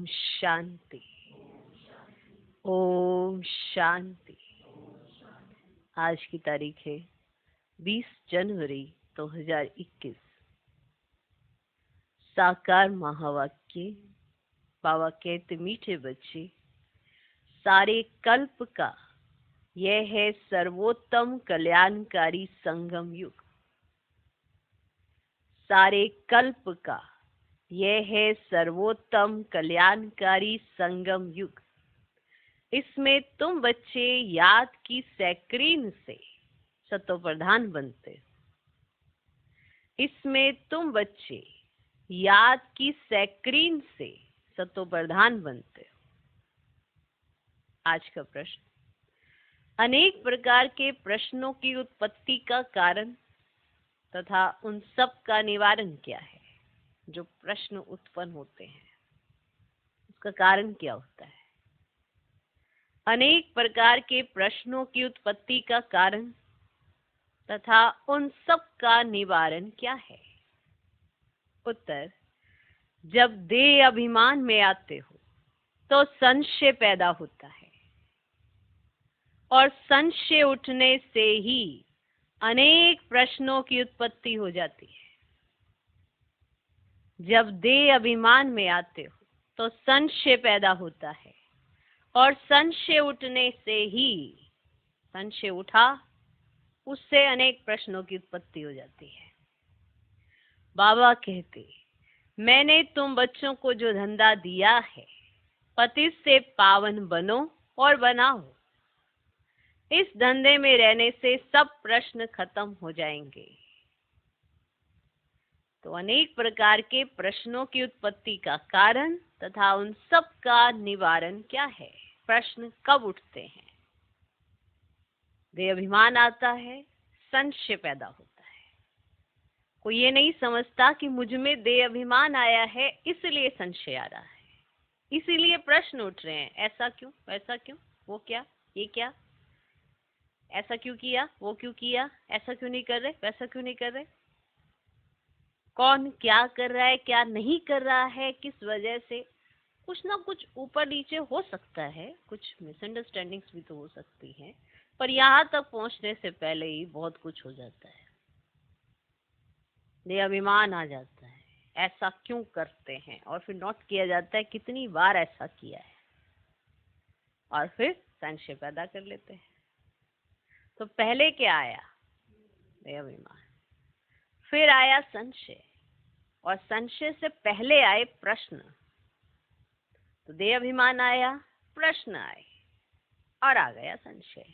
शांति। ओम शांति। आज की तारीख है 20 जनवरी 2021। साकार महावाक्य। बाबा कहते, मीठे बच्चे, सारे कल्प का यह है सर्वोत्तम कल्याणकारी संगम युग। सारे कल्प का यह है सर्वोत्तम कल्याणकारी संगम युग। इसमें तुम बच्चे याद की सैक्रीन से सतोप्रधान बनते हो। इसमें तुम बच्चे याद की सैक्रीन से सतोप्रधान बनते हो। आज का प्रश्न, अनेक प्रकार के प्रश्नों की उत्पत्ति का कारण तथा उन सब का निवारण क्या है? जो प्रश्न उत्पन्न होते हैं उसका कारण क्या होता है? अनेक प्रकार के प्रश्नों की उत्पत्ति का कारण तथा उन सब का निवारण क्या है? उत्तर, जब देह अभिमान में आते हो तो संशय पैदा होता है और संशय उठने से ही अनेक प्रश्नों की उत्पत्ति हो जाती है। जब देह अभिमान में आते हो तो संशय पैदा होता है और संशय उठने से ही, संशय उठा उससे अनेक प्रश्नों की उत्पत्ति हो जाती है। बाबा कहते, मैंने तुम बच्चों को जो धंधा दिया है, पति से पावन बनो और बनाओ। इस धंधे में रहने से सब प्रश्न खत्म हो जाएंगे। तो अनेक प्रकार के प्रश्नों की उत्पत्ति का कारण तथा उन सब का निवारण क्या है? प्रश्न कब उठते हैं? देह अभिमान आता है, संशय पैदा होता है। कोई ये नहीं समझता कि मुझ में देह अभिमान आया है इसलिए संशय आ रहा है, इसीलिए प्रश्न उठ रहे हैं। ऐसा क्यों, वैसा क्यों, वो क्या, ये क्या, ऐसा क्यों किया, वो क्यों किया, ऐसा क्यों नहीं कर रहे, वैसा क्यों नहीं कर रहे, कौन क्या कर रहा है, क्या नहीं कर रहा है, किस वजह से। कुछ ना कुछ ऊपर नीचे हो सकता है, कुछ मिसअंडरस्टैंडिंग्स भी तो हो सकती हैं, पर यहाँ तक पहुंचने से पहले ही बहुत कुछ हो जाता है। ये अभिमान आ जाता है, ऐसा क्यों करते हैं, और फिर नोट किया जाता है कितनी बार ऐसा किया है, और फिर संशय पैदा कर लेते हैं। तो पहले क्या आया? ये अभिमान, फिर आया संशय, और संशय से पहले आए प्रश्न। तो देह अभिमान आया, प्रश्न आए, और आ गया संशय।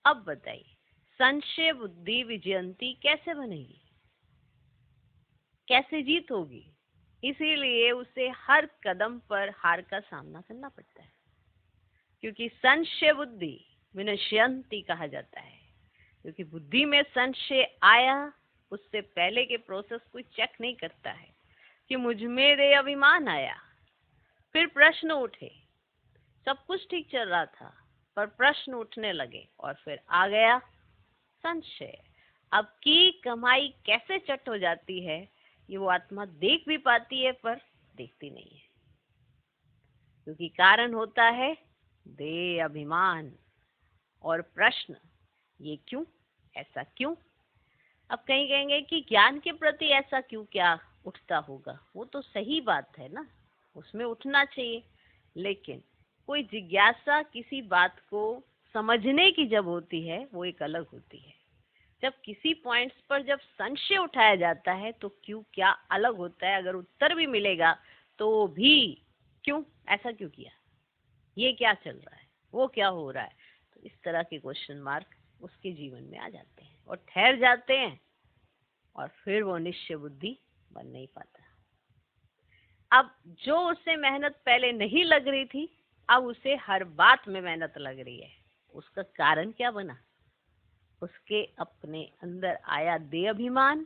अब बताइए, संशय बुद्धि विजयंती कैसे बनेगी, कैसे जीत होगी? इसीलिए उसे हर कदम पर हार का सामना करना पड़ता है, क्योंकि संशय बुद्धि विनश्यंती कहा जाता है। क्योंकि बुद्धि में संशय आया, उससे पहले के प्रोसेस कोई चेक नहीं करता है कि मुझ में देह अभिमान आया, फिर प्रश्न उठे। सब कुछ ठीक चल रहा था, पर प्रश्न उठने लगे और फिर आ गया संशय। अब की कमाई कैसे चट हो जाती है, ये वो आत्मा देख भी पाती है पर देखती नहीं है, क्योंकि कारण होता है देह अभिमान और प्रश्न। ये क्यों, ऐसा क्यों? अब कहीं कहेंगे कि ज्ञान के प्रति ऐसा क्यों क्या उठता होगा, वो तो सही बात है ना, उसमें उठना चाहिए। लेकिन कोई जिज्ञासा किसी बात को समझने की जब होती है, वो एक अलग होती है। जब किसी पॉइंट्स पर जब संशय उठाया जाता है तो क्यों क्या अलग होता है। अगर उत्तर भी मिलेगा तो भी क्यों, ऐसा क्यों किया, ये क्या चल रहा है, वो क्या हो रहा है, तो इस तरह के क्वेश्चन मार्क उसके जीवन में आ जाते हैं और ठहर जाते हैं, और फिर वो निश्चय बुद्धि बन नहीं पाता। अब जो उसे मेहनत पहले नहीं लग रही थी, अब उसे हर बात में मेहनत लग रही है। उसका कारण क्या बना? उसके अपने अंदर आया देह अभिमान,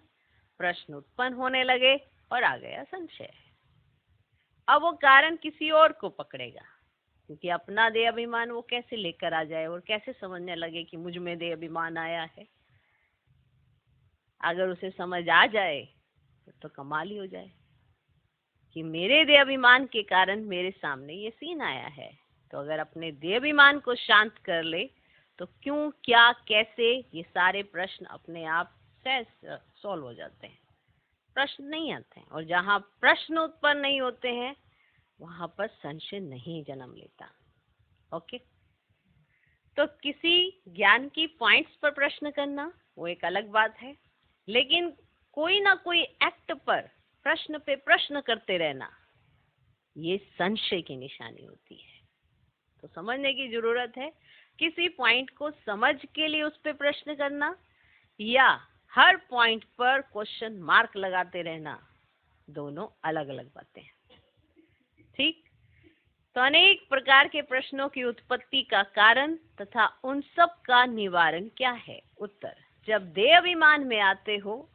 प्रश्न उत्पन्न होने लगे और आ गया संशय। अब वो कारण किसी और को पकड़ेगा, क्योंकि अपना देह अभिमान वो कैसे लेकर आ जाए और कैसे समझने लगे कि मुझ में देह अभिमान आया है। अगर उसे समझ आ जाए तो कमाल ही हो जाए कि मेरे देह अभिमान के कारण मेरे सामने ये सीन आया है। तो अगर अपने देह अभिमान को शांत कर ले तो क्यों, क्या, कैसे, ये सारे प्रश्न अपने आप से सॉल्व हो जाते हैं। प्रश्न नहीं आते हैं, और जहाँ प्रश्न उत्पन्न नहीं होते हैं वहां पर संशय नहीं जन्म लेता। ओके, तो किसी ज्ञान की पॉइंट्स पर प्रश्न करना वो एक अलग बात है, लेकिन कोई ना कोई एक्ट पर प्रश्न पे प्रश्न करते रहना ये संशय की निशानी होती है। तो समझने की जरूरत है, किसी पॉइंट को समझ के लिए उस पे प्रश्न करना या हर पॉइंट पर क्वेश्चन मार्क लगाते रहना, दोनों अलग अलग बातें हैं। ठीक, तो अनेक प्रकार के प्रश्नों की उत्पत्ति का कारण तथा उन सब का निवारण क्या है। उत्तर, जब देह अभिमान में आते हो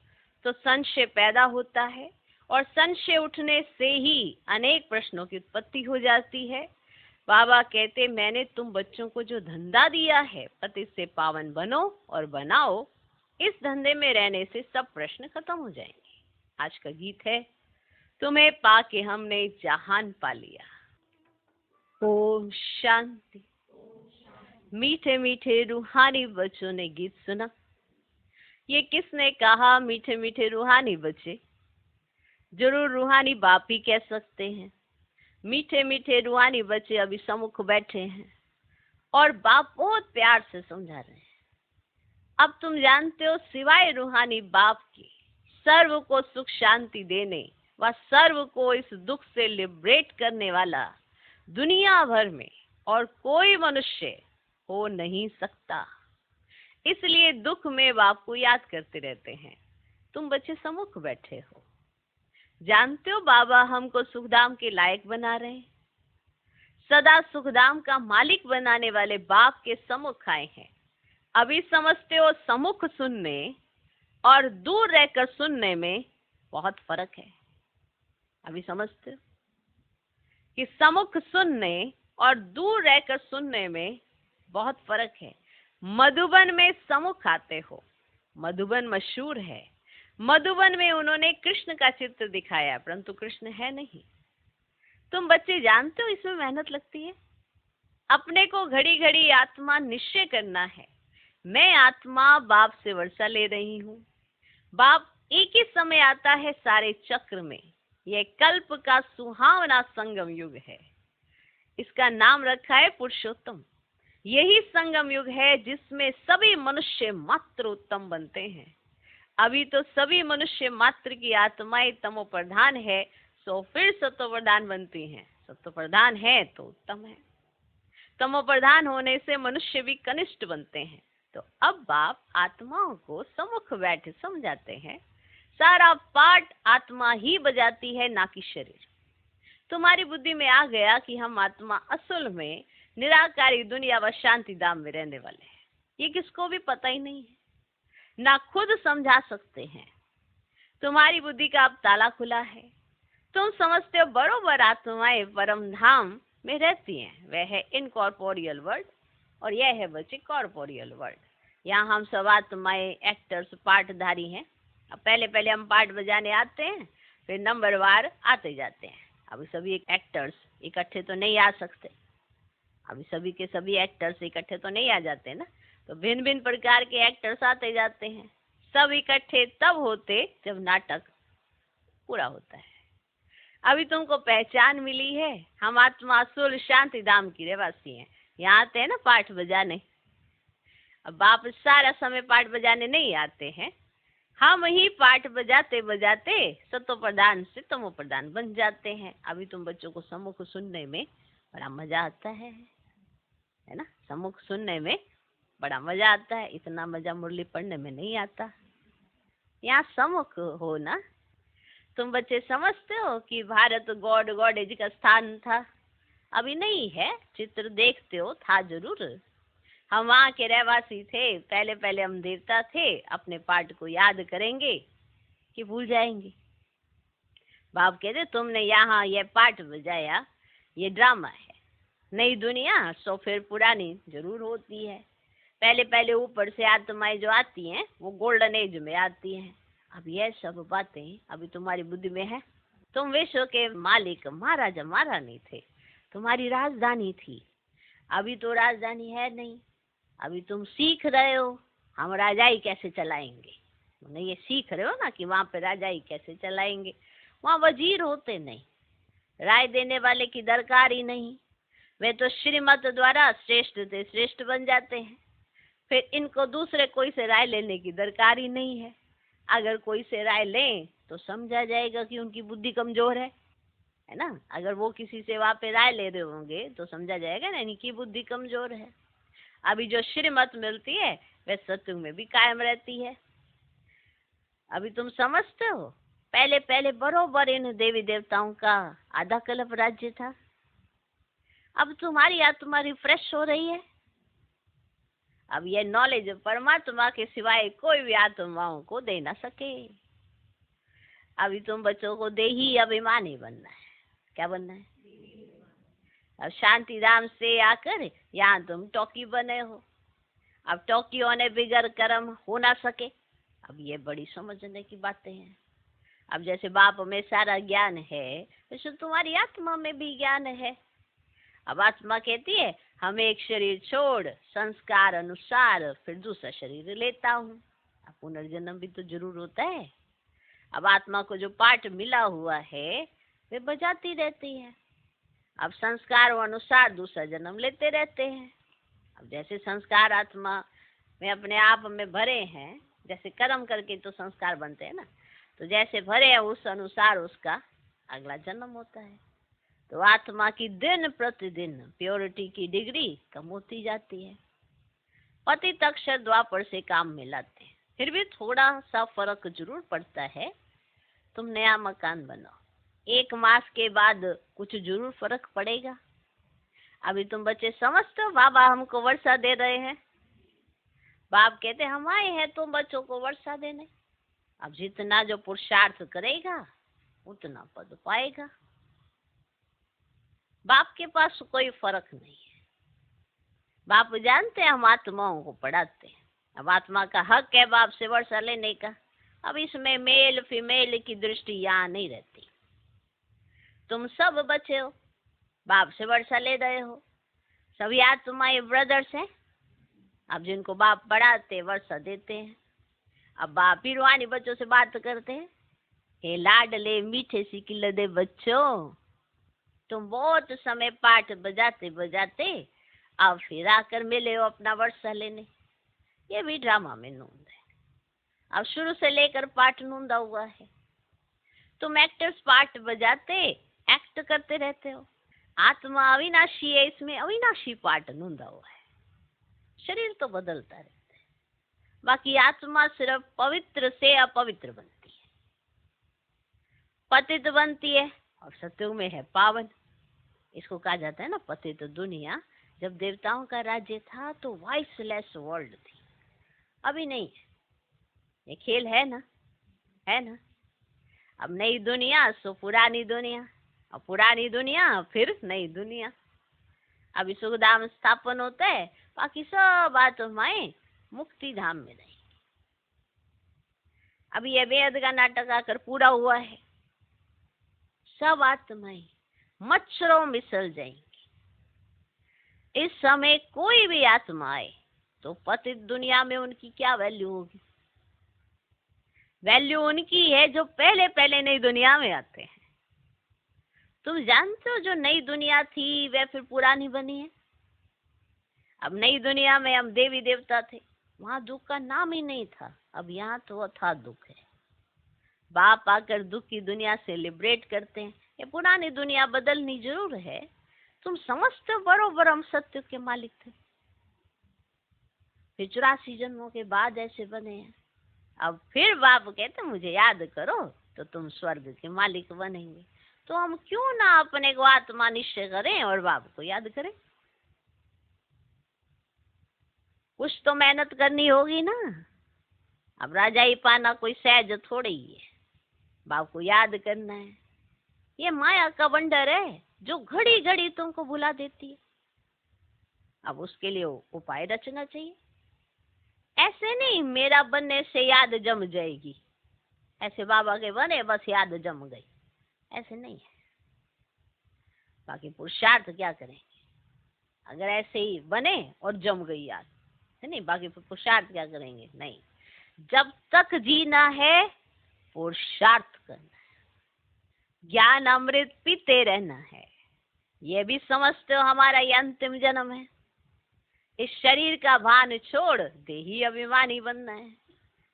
तो संशय पैदा होता है, और संशय उठने से ही अनेक प्रश्नों की उत्पत्ति हो जाती है। बाबा कहते, मैंने तुम बच्चों को जो धंधा दिया है, पति से पावन बनो और बनाओ, इस धंधे में रहने से सब प्रश्न खत्म हो जाएंगे। आज का गीत है, तुम्हें पाके हमने जहान पा लिया। ओम शांति। मीठे मीठे रूहानी बच्चों ने गीत सुना। ये किसने कहा मीठे मीठे रूहानी बच्चे? जरूर रूहानी बाप ही कह सकते हैं। मीठे मीठे रूहानी बच्चे अभी सम्मुख बैठे हैं और बाप बहुत प्यार से समझा रहे हैं। अब तुम जानते हो, सिवाय रूहानी बाप के सर्व को सुख शांति देने व सर्व को इस दुख से लिबरेट करने वाला दुनिया भर में और कोई मनुष्य हो नहीं सकता। इसलिए दुख में बाप को याद करते रहते हैं। तुम बच्चे सम्मुख बैठे हो, जानते हो बाबा हमको सुखधाम के लायक बना रहे हैं। सदा सुखधाम का मालिक बनाने वाले बाप के सम्मुख आए हैं। अभी समझते हो, सम्मुख सुनने और दूर रहकर सुनने में बहुत फर्क है। अभी समझते हो कि सम्मुख सुनने और दूर रहकर सुनने में बहुत फर्क है। मधुबन में सम्मुख आते हो, मधुबन मशहूर है। मधुबन में उन्होंने कृष्ण का चित्र दिखाया, परंतु कृष्ण है नहीं। तुम बच्चे जानते हो इसमें मेहनत लगती है। अपने को घड़ी घड़ी आत्मा निश्चय करना है, मैं आत्मा बाप से वर्षा ले रही हूँ। बाप एक ही समय आता है सारे चक्र में। यह कल्प का सुहावना संगम युग है। इसका नाम रखा है पुरुषोत्तम। यही संगम युग है जिसमें सभी मनुष्य मात्र उत्तम बनते हैं। अभी तो सभी मनुष्य मात्र की आत्माएं तमो प्रधान है, सो फिर सत्व प्रधान बनती हैं। सत्व प्रधान है तो उत्तम है, तमो प्रधान होने से मनुष्य भी कनिष्ठ बनते हैं। तो अब बाप आत्माओं को सम्मुख बैठे समझाते हैं, सारा पाठ आत्मा ही बजाती है, ना कि शरीर। तुम्हारी बुद्धि में आ गया कि हम आत्मा असल में निराकारी दुनिया व शांति धाम में रहने वाले हैं। ये किसको भी पता ही नहीं है, ना खुद समझा सकते हैं। तुम्हारी बुद्धि का अब ताला खुला है। तुम समझते हो बरोबर आत्माएं परम धाम में रहती हैं। वह है इनकॉर्पोरियल वर्ल्ड और यह है बच्चे कॉर्पोरियल वर्ल्ड। यहाँ हम सब आत्माएं एक्टर्स पाठधारी हैं। अब पहले हम पाठ बजाने आते हैं, फिर नंबरवार आते जाते हैं। अभी सभी एक्टर्स इकट्ठे तो नहीं आ सकते, अभी सभी के सभी एक्टर्स इकट्ठे तो नहीं आ जाते ना। तो भिन्न भिन्न प्रकार के एक्टर्स आते जाते हैं। सब इकट्ठे तब होते जब नाटक पूरा होता है। अभी तुमको पहचान मिली है, हम आत्मा असुल शांति धाम की रहवासी हैं। यहाँ आते हैं ना पाठ बजाने। अब बाप सारा समय पाठ बजाने नहीं आते हैं, हम ही पाठ बजाते बजाते सतो प्रधान से तमो प्रधान बन जाते हैं। अभी तुम बच्चों को सम्मुख सुनने में बड़ा मजा आता है ना। सम्मुख सुनने में बड़ा मजा आता है, इतना मजा मुरली पढ़ने में नहीं आता। यहाँ सम्मुख हो ना। तुम बच्चे समझते हो कि भारत गॉडेज का स्थान था, अभी नहीं है। चित्र देखते हो, था जरूर। हम वहाँ के रहवासी थे। पहले हम देवता थे। अपने पाठ को याद करेंगे कि भूल जाएंगे। बाप कहते तुमने यहाँ ये पाठ बजाया, ये ड्रामा है। नई दुनिया सो फिर पुरानी जरूर होती है। पहले ऊपर से आत्माएं जो आती हैं वो गोल्डन एज में आती हैं। अब ये सब बातें अभी तुम्हारी बुद्धि में है, तुम विश्व के मालिक महाराजा महारानी थे, तुम्हारी राजधानी थी। अभी तो राजधानी है नहीं, अभी तुम सीख रहे हो हम राजाई कैसे चलाएंगे। नहीं, ये सीख रहे हो ना कि वहां पे राजाई कैसे चलाएंगे। वहां वजीर होते नहीं, राय देने वाले की दरकार ही नहीं, वे तो श्रीमत द्वारा श्रेष्ठ से श्रेष्ठ बन जाते हैं। फिर इनको दूसरे कोई से राय लेने की दरकार ही नहीं है। अगर कोई से राय लें तो समझा जाएगा कि उनकी बुद्धि कमजोर है ना। अगर वो किसी से वहां पे राय ले रहे होंगे तो समझा जाएगा ना इनकी बुद्धि कमजोर है। अभी जो श्रीमत मिलती है वह सत्युग में भी कायम रहती है। अभी तुम समझते हो, पहले पहले बरोबर इन देवी देवताओं का आधा कल्प राज्य था। अब तुम्हारी आत्मा रिफ्रेश हो रही है। अब ये नॉलेज परमात्मा के सिवाय कोई भी आत्माओं को दे ना सके। अभी तुम बच्चों को देही अभिमानी बनना है। क्या बनना है? अब शांतिधाम से आकर यहाँ तुम टॉकी बने हो। अब टॉकी होने बिगर कर्म हो ना सके। अब ये बड़ी समझने की बातें हैं। अब जैसे बाप में सारा ज्ञान है वैसे तुम्हारी आत्मा में भी ज्ञान है। अब आत्मा कहती है हम एक शरीर छोड़ संस्कार अनुसार फिर दूसरा शरीर लेता हूँ। अब पुनर्जन्म भी तो जरूर होता है। अब आत्मा को जो पाठ मिला हुआ है वे बजाती रहती है। अब संस्कार अनुसार दूसरा जन्म लेते रहते हैं। अब जैसे संस्कार आत्मा में अपने आप में भरे हैं, जैसे कर्म करके तो संस्कार बनते हैं ना, तो जैसे भरे हैं उस अनुसार उसका अगला जन्म होता है। तो आत्मा की दिन प्रतिदिन प्योरिटी की डिग्री कम होती जाती है। पतित अक्षर द्वापर से काम मिलाते हैं, फिर भी थोड़ा सा फर्क जरूर पड़ता है। तुम नया मकान बनाओ, 1 मास के बाद कुछ जरूर फर्क पड़ेगा। अभी तुम बच्चे समझते हो बाबा हमको वर्षा दे रहे हैं। बाप कहते हम आए हैं तुम बच्चों को वर्षा देने। अब जितना जो पुरुषार्थ करेगा उतना पद पाएगा। बाप के पास कोई फर्क नहीं है। बाप जानते हैं हम आत्माओं को पढ़ाते हैं। अब आत्मा का हक है बाप से वर्षा लेने का। अब इसमें मेल फीमेल की दृष्टि यहाँ नहीं रहती। तुम सब बच्चे हो, बाप से वर्षा ले रहे हो। सभी आत्माएं ब्रदर्स हैं। अब जिनको बाप पढ़ाते वर्षा देते हैं। अब बाप ही रूहानी बच्चों से बात करते हैं, हे लाडले मीठे सिकिलदे बच्चों, तुम बहुत समय पाठ बजाते बजाते अब फिर आकर मिले हो अपना वर्षा लेने। ये भी ड्रामा में नूंद है। अब शुरू से लेकर पाठ नूंदा हुआ है। तुम एक्टर्स पाठ बजाते एक्ट करते रहते हो। आत्मा अविनाशी है, इसमें अविनाशी पाठ नूंदा हुआ है। शरीर तो बदलता रहता है, बाकी आत्मा सिर्फ पवित्र से अपवित्र बनती है, पतित बनती है और सत्युग में है पावन। इसको कहा जाता है ना पतित दुनिया। जब देवताओं का राज्य था तो वॉइसलेस वर्ल्ड थी, अभी नहीं है। ये खेल है ना, है ना। अब नई दुनिया सो पुरानी दुनिया, और पुरानी दुनिया फिर नई दुनिया। अभी सुख धाम स्थापन होता है, बाकी सब आत्माएं मुक्ति धाम में रहेंगी। अभी ये वेद का नाटक आकर पूरा हुआ है। सब आत्माएं मच्छरों में मिसल जाएंगी। इस समय कोई भी आत्मा आए तो पतित दुनिया में उनकी क्या वैल्यू होगी? वैल्यू उनकी है जो पहले पहले नई दुनिया में आते हैं। तुम जानते हो जो नई दुनिया थी वह फिर पुरानी बनी है। अब नई दुनिया में हम देवी देवता थे, वहां दुख का नाम ही नहीं था। अब यहाँ तो अथाह दुख है। बाप आकर दुख की दुनिया से लिबरेट करते हैं। ये पुरानी दुनिया बदलनी जरूर है। तुम समझते हो बरोबर हम सत्य के मालिक थे, फिर 84 जन्मों के बाद ऐसे बने हैं। अब फिर बाप कहते मुझे याद करो तो तुम स्वर्ग के मालिक बनेंगे। तो हम क्यों ना अपने को आत्मा निश्चय करें और बाप को याद करें। कुछ तो मेहनत करनी होगी ना। अब राजा ही पाना कोई सहज थोड़ी ही है। बाप को याद करना है। ये माया का बंडर है जो घड़ी घड़ी तुमको भुला देती है। अब उसके लिए उपाय रचना चाहिए। ऐसे नहीं मेरा बनने से याद जम जाएगी, ऐसे बाबा के बने बस याद जम गई, ऐसे नहीं है। बाकी पुरुषार्थ क्या करेंगे अगर ऐसे ही बने और जम गई याद है नहीं। बाकी पुरुषार्थ क्या करेंगे नहीं। जब तक जीना है पुरुषार्थ करना है, ज्ञान अमृत पीते रहना है। ये भी समझते हो हमारा ये अंतिम जन्म है। इस शरीर का भान छोड़ देही अभिमानी बनना है।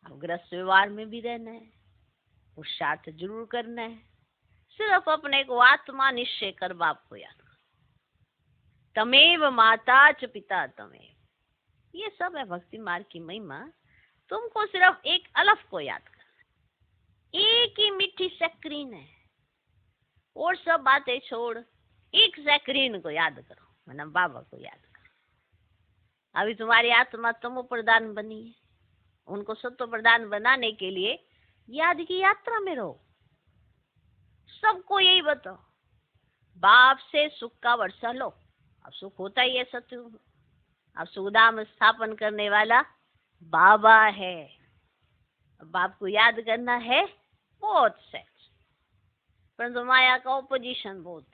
अब ग्रस्त व्यवहार में भी रहना है, पुरुषार्थ जरूर करना है। सिर्फ अपने को आत्मा निश्चय कर बाप को याद करो। तमेव माता च पिता तमेव, ये सब है भक्ति मार्ग की महिमा। तुमको सिर्फ एक अलफ को याद करना, एक ही मीठी सैक्रीन है और सब बातें छोड़ एक सैक्रीन को याद करो, मतलब बाबा को याद करो। अभी तुम्हारी आत्मा तमो प्रधान बनी है, उनको सत्व प्रधान बनाने के लिए याद की यात्रा में रहो। सबको यही बताओ, बाप से सुख का वर्षा लो। अब सुख होता ही है सत्य। अब सुखधाम स्थापन करने वाला बाबा है। बाप को याद करना है बहुत सच, परंतु माया का ओपोजिशन बहुत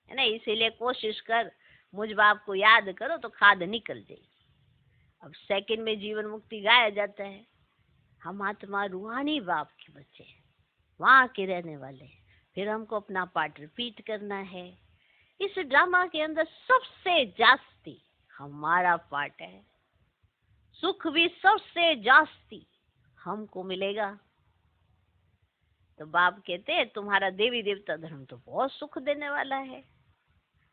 है ना। इसीलिए कोशिश कर मुझ बाप को याद करो तो खाद निकल जाएगी। अब सेकंड में जीवन मुक्ति गाया जाता है। हम आत्मा रूहानी बाप के बच्चे हैं, वहां के रहने वाले हैं। फिर हमको अपना पार्ट रिपीट करना है। इस ड्रामा के अंदर सबसे जास्ती हमारा पार्ट है। सुख भी सबसे जास्ती हमको मिलेगा। तो बाप कहते हैं तुम्हारा देवी देवता धर्म तो बहुत सुख देने वाला है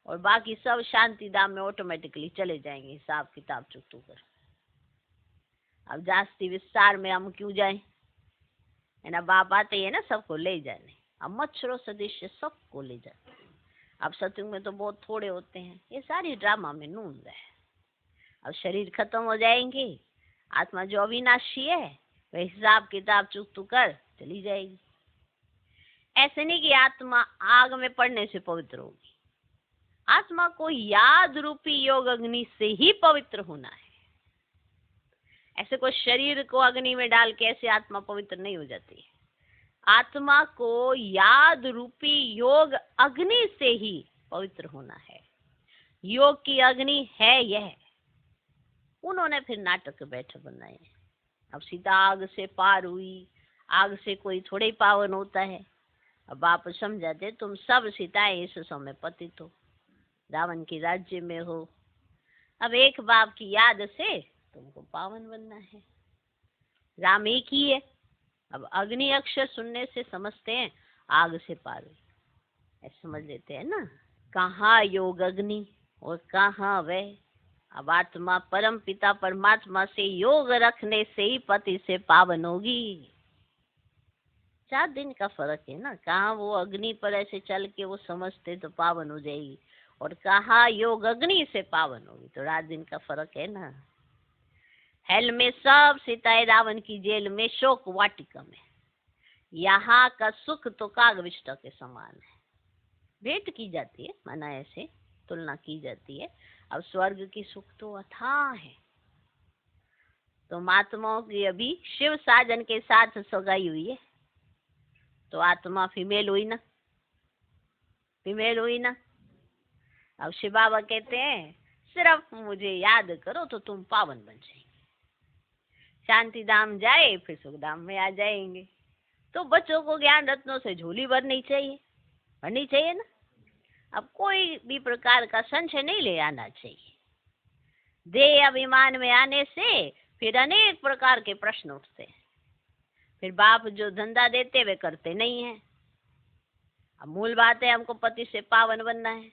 और बाकी सब शांति धाम में ऑटोमेटिकली चले जाएंगे, हिसाब किताब चुकतू कर। अब जास्ती विस्तार में हम क्यों जाएं, है ना। बाप आते हैं ना सबको ले जाने। अब मच्छरों सदृश सबको ले जाते हैं। अब सत्युग में तो बहुत थोड़े होते हैं। ये सारी ड्रामा में नूंद है। अब शरीर खत्म हो जाएंगे, आत्मा जो अविनाशी है वह हिसाब किताब चुकतू कर चली जाएगी। ऐसे नहीं कि आत्मा आग में पड़ने से पवित्र होगी। आत्मा को याद रूपी योग अग्नि से ही पवित्र होना है। ऐसे कोई शरीर को अग्नि में डाल के ऐसे आत्मा पवित्र नहीं हो जाती है। आत्मा को याद रूपी योग अग्नि से ही पवित्र होना है। योग की अग्नि है यह। उन्होंने फिर नाटक बैठे बनाए। अब सीता आग से पार हुई, आग से कोई थोड़े ही पावन होता है। अब आप समझाते तुम सब सीताएं इस समय पतित हो, रावण के राज्य में हो। अब एक बाप की याद से तुमको पावन बनना है। राम एक ही है। अब अग्नि अक्षर सुनने से समझते हैं आग से पार हुई, ऐसे समझ लेते हैं ना। कहाँ योग अग्नि और कहाँ वह। अब आत्मा परम पिता परमात्मा से योग रखने से ही पति से पावन होगी। 4 दिन का फर्क है ना। कहाँ वो अग्नि पर ऐसे चल के वो समझते तो पावन हो जाएगी, और कहाँ योग अग्नि से पावन होगी, तो 4 दिन का फर्क है ना। हेल में सब सीताएं रावण की जेल में शोक वाटिका में। यहाँ का सुख तो कागविष्ट के समान है, भेंट की जाती है, माना ऐसे तुलना की जाती है। अब स्वर्ग की सुख तो अथाह है। तो महात्माओं की अभी शिव साजन के साथ सगाई हुई है, तो आत्मा फीमेल हुई ना, फीमेल हुई ना। अब शिव बाबा कहते हैं सिर्फ मुझे याद करो तो तुम पावन बन जाएंगे। शांति धाम जाए फिर सुख धाम में आ जाएंगे। तो बच्चों को ज्ञान रत्नों से झोली भरनी चाहिए ना। अब कोई भी प्रकार का संशय नहीं ले आना चाहिए। देह अभिमान में आने से फिर अनेक प्रकार के प्रश्न उठते हैं। फिर बाप जो धंधा देते वे करते नहीं है। अब मूल बात है हमको पति से पावन बनना है।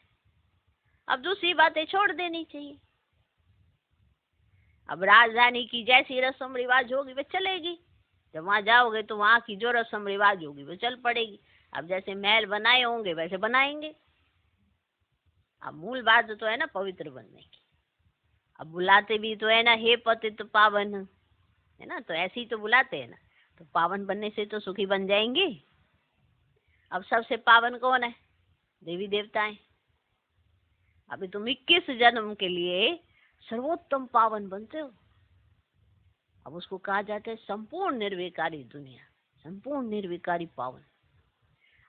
अब दूसरी बातें छोड़ देनी चाहिए। अब राजधानी की जैसी रस्म रिवाज होगी वे चलेगी। जब वहां जाओगे तो वहां की जो रस्म रिवाज होगी वो चल पड़ेगी। अब जैसे महल बनाए होंगे वैसे बनाएंगे। अब मूल बात तो है ना पवित्र बनने की। अब बुलाते भी तो है ना, हे पतित पावन, है ना। तो ऐसे ही तो बुलाते हैं ना। तो पावन बनने से तो सुखी बन जाएंगे। अब सबसे पावन कौन है? देवी देवताएं। अभी तुम 21 जन्म के लिए सर्वोत्तम पावन बनते हो। अब उसको कहा जाता है संपूर्ण निर्विकारी दुनिया, संपूर्ण निर्विकारी पावन।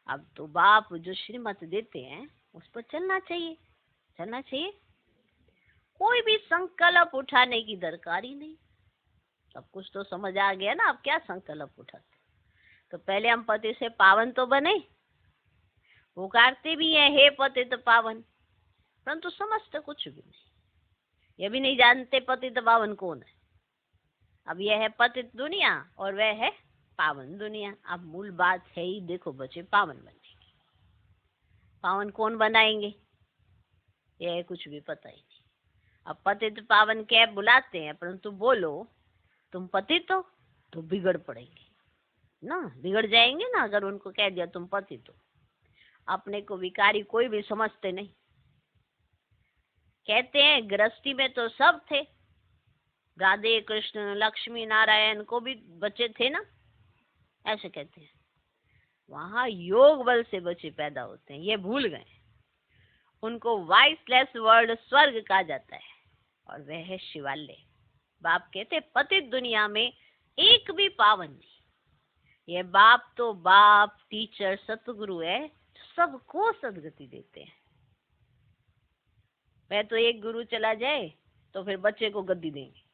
अब तो बाप जो श्रीमत देते हैं उस पर चलना चाहिए, चलना चाहिए। कोई भी संकल्प उठाने की दरकार ही नहीं। सब कुछ तो समझ आ गया ना, अब क्या संकल्प उठाते। तो पहले हम पति से पावन तो बने, पुकारते भी हैं हे पतित पावन, परंतु समझते कुछ भी नहीं। ये भी नहीं जानते पतित पावन कौन है। अब यह है पतित दुनिया और वह है पावन दुनिया। अब मूल बात है ही, देखो बच्चे, पावन बनने की। पावन कौन बनाएंगे यह कुछ भी पता ही नहीं। अब पतित पावन क्या बुलाते हैं, परंतु बोलो तुम पतित हो तो बिगड़ पड़ेंगे ना, बिगड़ जाएंगे ना अगर उनको कह दिया तुम पतित हो। अपने को विकारी कोई भी समझते नहीं। कहते हैं गृहस्थी में तो सब थे, राधे कृष्ण लक्ष्मी नारायण को भी बच्चे थे ना, ऐसे कहते हैं। वहां योग बल से बच्चे पैदा होते हैं, ये भूल गए। उनको वाइसलेस वर्ल्ड स्वर्ग कहा जाता है और वह है शिवालय। बाप कहते पतित दुनिया में एक भी पावन नहीं। ये बाप तो बाप टीचर सतगुरु है, सबको सदगति देते हैं। वह तो एक गुरु चला जाए तो फिर बच्चे को गद्दी देंगे।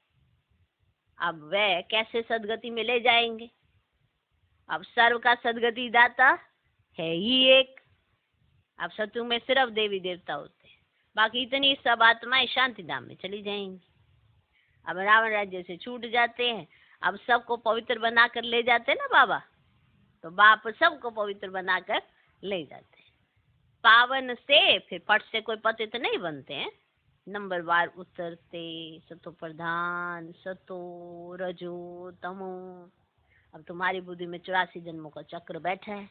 अब वह कैसे सदगति में ले जाएंगे। अब सर्व का सदगति दाता है ही एक। अब सत्युग में सिर्फ देवी देवता होते हैं, बाकी इतनी सब आत्माएं शांति धाम में चली जाएंगी। अब रावण राज्य से छूट जाते हैं। अब सबको पवित्र बनाकर ले जाते हैं ना बाबा, तो बाप सबको पवित्र बनाकर ले जाते हैं। पावन से फिर पट से कोई पतित नहीं बनते हैं, नंबरवार उतरते, सतो प्रधान, सतो रजो तमो। अब तुम्हारी बुद्धि में 84 जन्मों का चक्र बैठा है।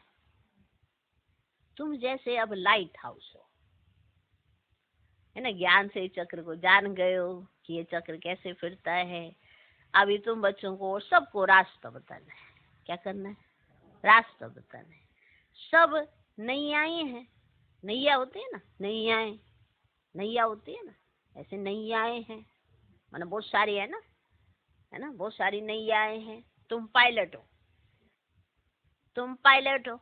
तुम जैसे अब लाइट हाउस हो, है ना, ज्ञान से चक्र को जान गए हो कि ये चक्र कैसे फिरता है। अभी तुम बच्चों को और सबको रास्ता बताना है। क्या करना है? रास्ता बताना है। सब नैयाएं हैं, नैया होती है ना, नैयाएं, नैया होती है ना, ऐसे नैयाएं हैं, माना बहुत सारी है ना, बहुत सारी नैयाएं हैं। तुम पायलट हो, तुम पायलट हो,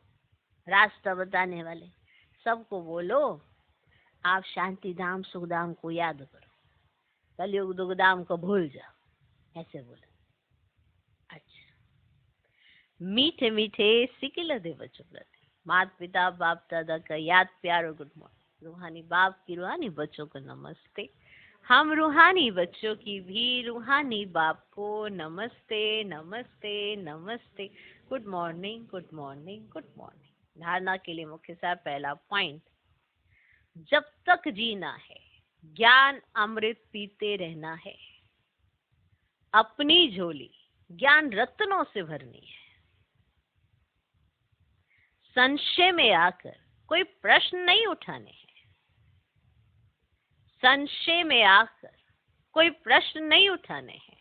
रास्ता बताने वाले। सबको बोलो आप शांति धाम सुख धाम को याद करो, कलयुग दुख धाम को भूल जाओ, ऐसे बोलो। अच्छा, मीठे मीठे सिकिल दे बच्चों प्रति माता पिता बाप दादा का याद प्यार और गुड मॉर्निंग। रूहानी बाप की रूहानी बच्चों को नमस्ते। हम रूहानी बच्चों की भी रूहानी बाप को नमस्ते नमस्ते नमस्ते। Good morning good morning good morning. धारणा के लिए मुख्य सार पहला पॉइंट, जब तक जीना है ज्ञान अमृत पीते रहना है। अपनी झोली ज्ञान रत्नों से भरनी है। संशय में आकर कोई प्रश्न नहीं उठाने हैं। संशय में आकर कोई प्रश्न नहीं उठाने हैं।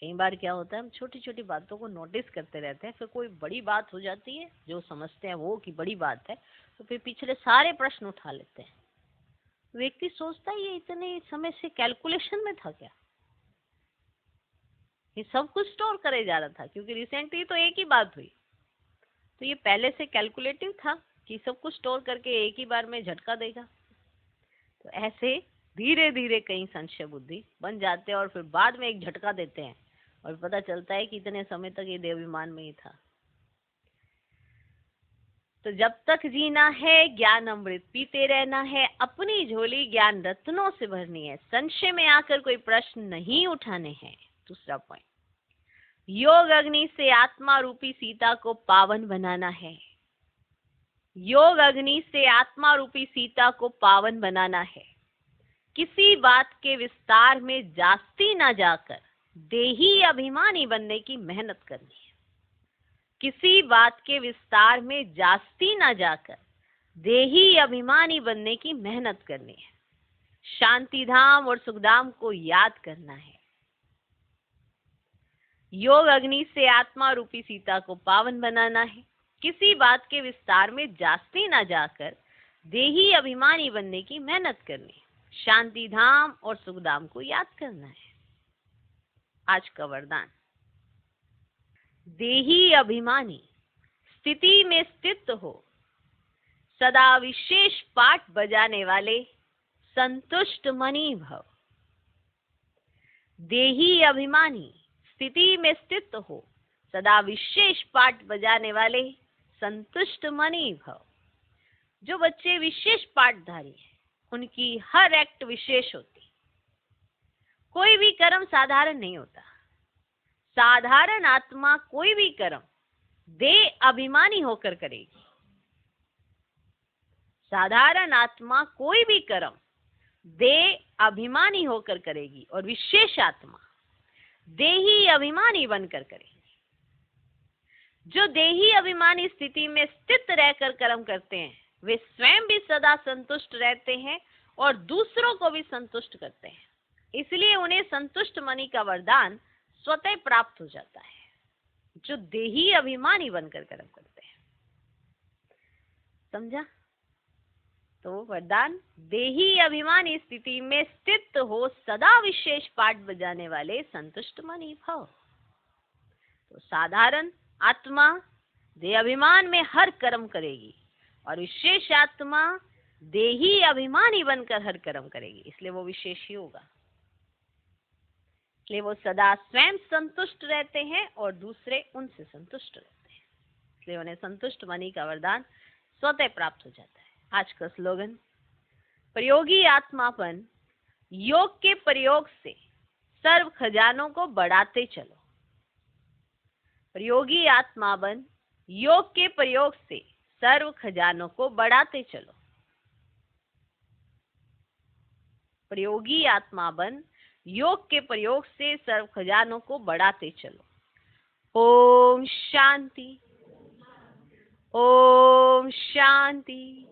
कई बार क्या होता है, हम छोटी छोटी बातों को नोटिस करते रहते हैं, फिर कोई बड़ी बात हो जाती है जो समझते हैं वो कि बड़ी बात है, तो फिर पिछले सारे प्रश्न उठा लेते हैं। व्यक्ति सोचता है ये इतने समय से कैलकुलेशन में था क्या, ये सब कुछ स्टोर करे जा रहा था, क्योंकि रिसेंटली तो एक ही बात हुई, तो ये पहले से कैलकुलेटिव था कि सब कुछ स्टोर करके एक ही बार में झटका देगा। तो ऐसे धीरे धीरे कई संशय बुद्धि बन जाते हैं और फिर बाद में एक झटका देते हैं और पता चलता है कि इतने समय तक ये देवाभिमान में ही था। तो जब तक जीना है ज्ञान अमृत पीते रहना है। अपनी झोली ज्ञान रत्नों से भरनी है। संशय में आकर कोई प्रश्न नहीं उठाने हैं। दूसरा पॉइंट, योग अग्नि से आत्मा रूपी सीता को पावन बनाना है। योग अग्नि से आत्मा रूपी सीता को पावन बनाना है। किसी बात के विस्तार में जास्ती ना जाकर देही अभिमानी बनने की मेहनत करनी है। किसी बात के विस्तार में जास्ती ना जाकर देही अभिमानी बनने की मेहनत करनी है। शांति धाम और सुखधाम को याद करना है। योग अग्नि से आत्मा रूपी सीता को पावन बनाना है। किसी बात के विस्तार में जास्ती ना जाकर देही अभिमानी बनने की मेहनत करनी है। शांति धाम और सुखधाम को याद करना है। आज का वरदान, देही अभिमानी स्थिति में स्थित हो, सदा विशेष पाठ बजाने वाले संतुष्ट मनी भव। देही अभिमानी स्थिति में स्थित हो, सदा विशेष पाठ बजाने वाले संतुष्ट मनी भव। जो बच्चे विशेष पाठधारी हैं, उनकी हर एक्ट विशेष होती। कोई भी कर्म साधारण नहीं होता। साधारण आत्मा कोई भी कर्म देह अभिमानी होकर करेगी। साधारण आत्मा कोई भी कर्म देह अभिमानी होकर करेगी और विशेष आत्मा देही अभिमानी बनकर करेगी। जो देही अभिमानी स्थिति में स्थित रहकर कर्म करते हैं, वे स्वयं भी सदा संतुष्ट रहते हैं और दूसरों को भी संतुष्ट करते हैं। इसलिए उन्हें संतुष्ट मनी का वरदान स्वतः प्राप्त हो जाता है, जो देही अभिमानी बनकर कर्म करते हैं। समझा? तो वरदान, देही अभिमानी स्थिति में स्थित हो, सदा विशेष पाठ बजाने वाले संतुष्ट मनी भव। तो साधारण आत्मा देह अभिमान में हर कर्म करेगी और विशेष आत्मा देही अभिमानी बनकर हर कर्म करेगी, इसलिए वो विशेष ही होगा। इसलिए वो सदा स्वयं संतुष्ट रहते हैं और दूसरे उनसे संतुष्ट रहते हैं, इसलिए उन्हें संतुष्ट मनी का वरदान स्वतः प्राप्त हो जाता है। आज का स्लोगन, प्रयोगी आत्मापन योग के प्रयोग से सर्व खजानों को बढ़ाते चलो। प्रयोगी आत्मापन योग के प्रयोग से सर्व खजानों को बढ़ाते चलो। प्रयोगी आत्मापन योग के प्रयोग से सर्व खजानों को बढ़ाते चलो। ओम शांति, ओम शांति।